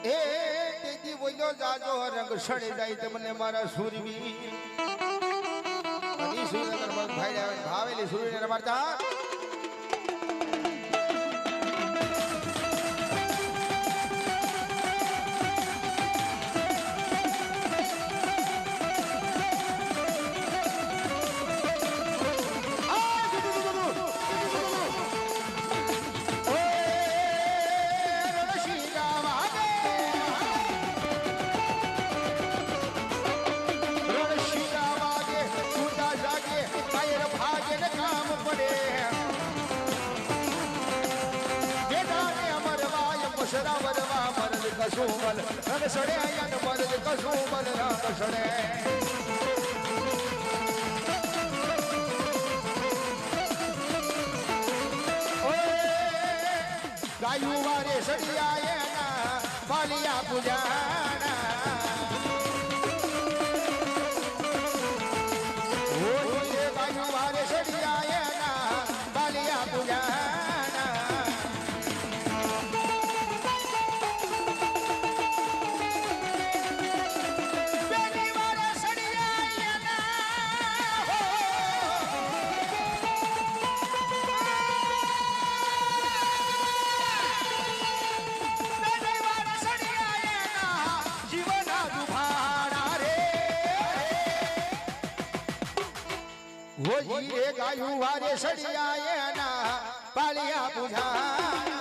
એ તેથી બોલ્યો જાજો રંગ સડી જાય તમને મારા સુરવી બધી સુરનગર ભાઈ ભાવેલી સુરને રમાડતા કસુમલ રંગ સડે યન મરદ કસુમલ રંગ સડે ગાયું વારે સડિયા એના પાલિયા પૂજાના ગાયું વારે સડિયા એના પાલિયા પૂજાના ગાયું વારે સડિયા એના પાલિયા પૂજા